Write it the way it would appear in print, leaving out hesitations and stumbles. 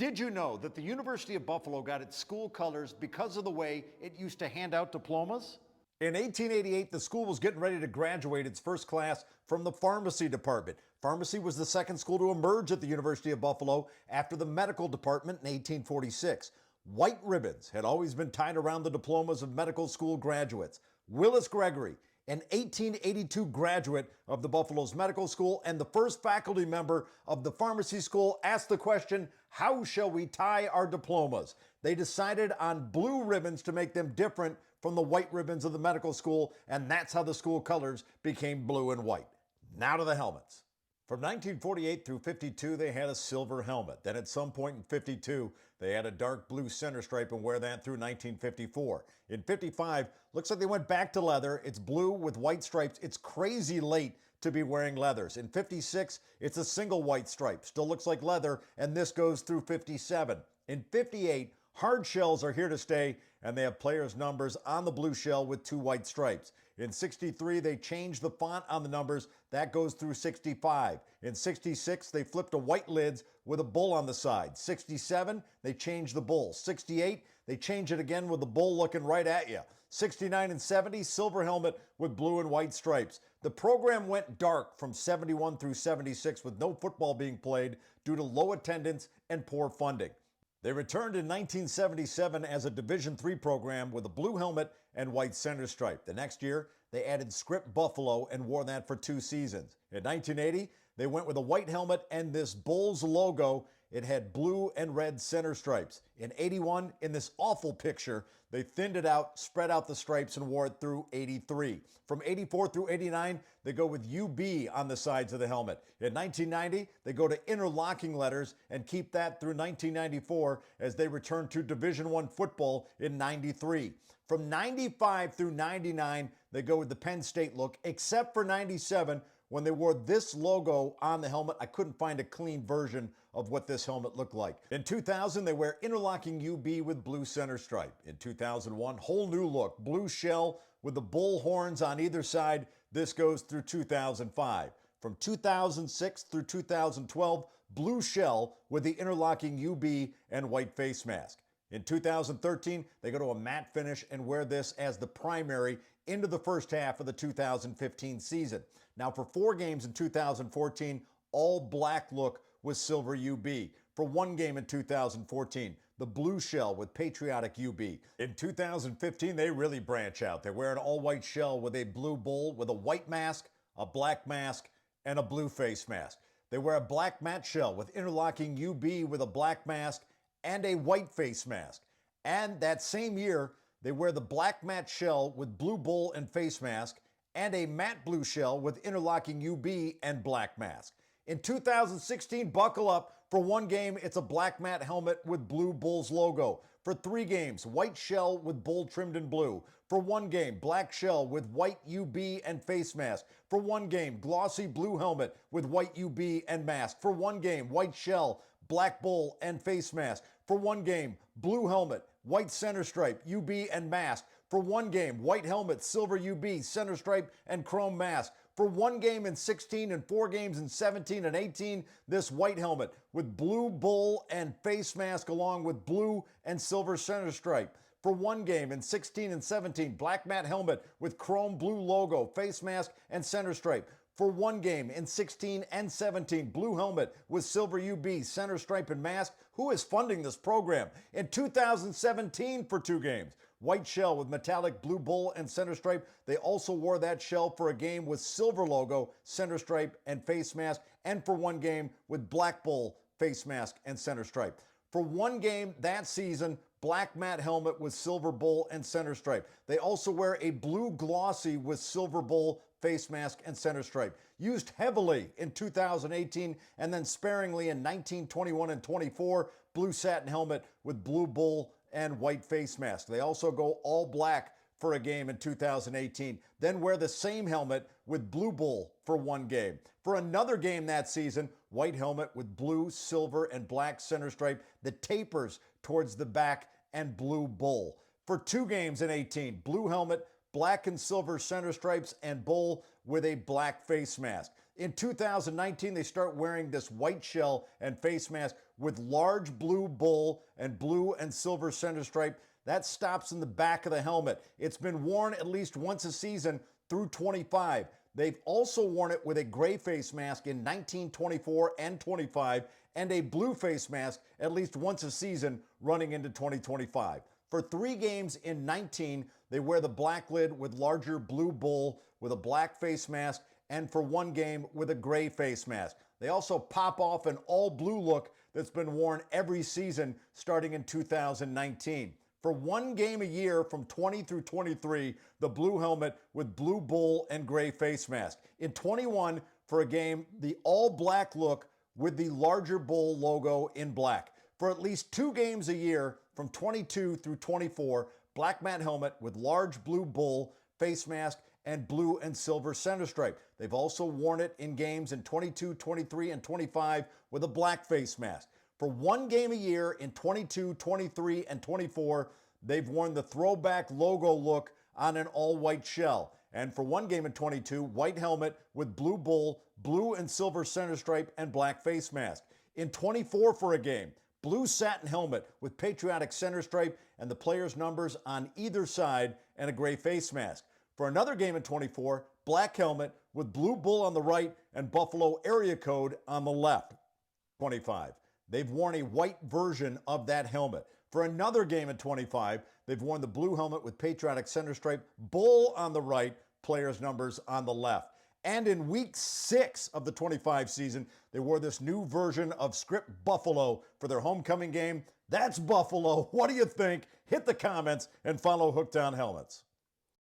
Did you know that the University of Buffalo got its school colors because of the way it used to hand out diplomas? In 1888, the school was getting ready to graduate its first class from the pharmacy department. Pharmacy was the second school to emerge at the University of Buffalo after the medical department in 1846. White ribbons had always been tied around the diplomas of medical school graduates. Willis Gregory, an 1882 graduate of the Buffalo's medical school and the first faculty member of the pharmacy school, asked the question, how shall we tie our diplomas? They decided on blue ribbons to make them different from the white ribbons of the medical school, and that's how the school colors became blue and white. Now to the helmets. From 1948 through 52, they had a silver helmet. Then at some point in 52, they had a dark blue center stripe and wear that through 1954. In 55, looks like they went back to leather. It's blue with white stripes. It's crazy late to be wearing leathers. In 56, it's a single white stripe. Still looks like leather, and this goes through 57. In 58, hard shells are here to stay, and they have players' numbers on the blue shell with two white stripes. In 63, they changed the font on the numbers. That goes through 65. In 66, they flipped to white lids with a bull on the side. 67, they changed the bull. 68, they change it again with the bull looking right at you. 69 and 70, silver helmet with blue and white stripes. The program went dark from 71 through 76 with no football being played due to low attendance and poor funding. They returned in 1977 as a Division III program with a blue helmet and white center stripe. The next year, they added script Buffalo and wore that for 2 seasons. In 1980, they went with a white helmet and this Bulls logo. It had blue and red center stripes. In 81, in this awful picture, they thinned it out, spread out the stripes, and wore it through 83. From 84 through 89, they go with UB on the sides of the helmet. In 1990, they go to interlocking letters and keep that through 1994 as they return to Division I football in 93. From 95 through 99, they go with the Penn State look, except for 97, when they wore this logo on the helmet. I couldn't find a clean version of what this helmet looked like. In 2000, they wear interlocking UB with blue center stripe. In 2001, whole new look, blue shell with the bull horns on either side. This goes through 2005. From 2006 through 2012, blue shell with the interlocking UB and white face mask. In 2013, they go to a matte finish and wear this as the primary into the first half of the 2015 season. Now, for 4 games in 2014, all black look with silver UB. For 1 game in 2014, the blue shell with patriotic UB. In 2015, they really branch out. They wear an all-white shell with a blue bull with a white mask, a black mask, and a blue face mask. They wear a black matte shell with interlocking UB with a black mask and a white face mask. And that same year, they wear the black matte shell with blue bull and face mask and a matte blue shell with interlocking UB and black mask. In 2016, buckle up. For 1 game, it's a black matte helmet with blue Bulls logo. For 3 games, white shell with bull trimmed in blue. For 1 game, black shell with white UB and face mask. For 1 game, glossy blue helmet with white UB and mask. For 1 game, white shell, black bull and face mask. For 1 game, blue helmet, white center stripe, UB and mask. For 1 game, white helmet, silver UB, center stripe, and chrome mask. For 1 game in 16 and 4 games in 17 and 18, this white helmet with blue bull and face mask along with blue and silver center stripe. For 1 game in 16 and 17, black matte helmet with chrome blue logo, face mask, and center stripe. For 1 game in 16 and 17, blue helmet with silver UB, center stripe, and mask. Who is funding this program? In 2017, for 2 games, white shell with metallic blue bull and center stripe. They also wore that shell for a game with silver logo, center stripe, and face mask, and for 1 game with black bull, face mask, and center stripe. For 1 game that season, black matte helmet with silver bull and center stripe. They also wear a blue glossy with silver bull, face mask, and center stripe. Used heavily in 2018 and then sparingly in 19, 21, and 24. Blue satin helmet with blue bull and white face mask. They also go all black for a game in 2018. Then wear the same helmet with blue bull for 1 game. For another game that season, white helmet with blue, silver, and black center stripe that tapers towards the back, and blue bull. For 2 games in 18, blue helmet, black and silver center stripes, and bull with a black face mask. In 2019, they start wearing this white shell and face mask with large blue bull and blue and silver center stripe. That stops in the back of the helmet. It's been worn at least once a season through 25. They've also worn it with a gray face mask in 1924 and 25 and a blue face mask at least once a season running into 2025. For 3 games in 19, they wear the black lid with larger blue bull with a black face mask, and for 1 game with a gray face mask. They also pop off an all blue look that's been worn every season starting in 2019. For 1 game a year from 20 through 23, the blue helmet with blue bull and gray face mask. In 21, for a game, the all black look with the larger bull logo in black. For at least 2 games a year from 22 through 24, black matte helmet with large blue bull, face mask, and blue and silver center stripe. They've also worn it in games in 22, 23, and 25 with a black face mask. For 1 game a year in 22, 23, and 24, they've worn the throwback logo look on an all-white shell. And for 1 game in 22, white helmet with blue bull, blue and silver center stripe, and black face mask. In 24 for a game, blue satin helmet with patriotic center stripe and the players' numbers on either side and a gray face mask. For another game in 24, black helmet with blue bull on the right and Buffalo area code on the left. 25. They've worn a white version of that helmet. For another game in 25, they've worn the blue helmet with patriotic center stripe, bull on the right, players' numbers on the left. And in week 6 of the 25 season, they wore this new version of script Buffalo for their homecoming game. That's Buffalo. What do you think? Hit the comments and follow Hooked on Helmets.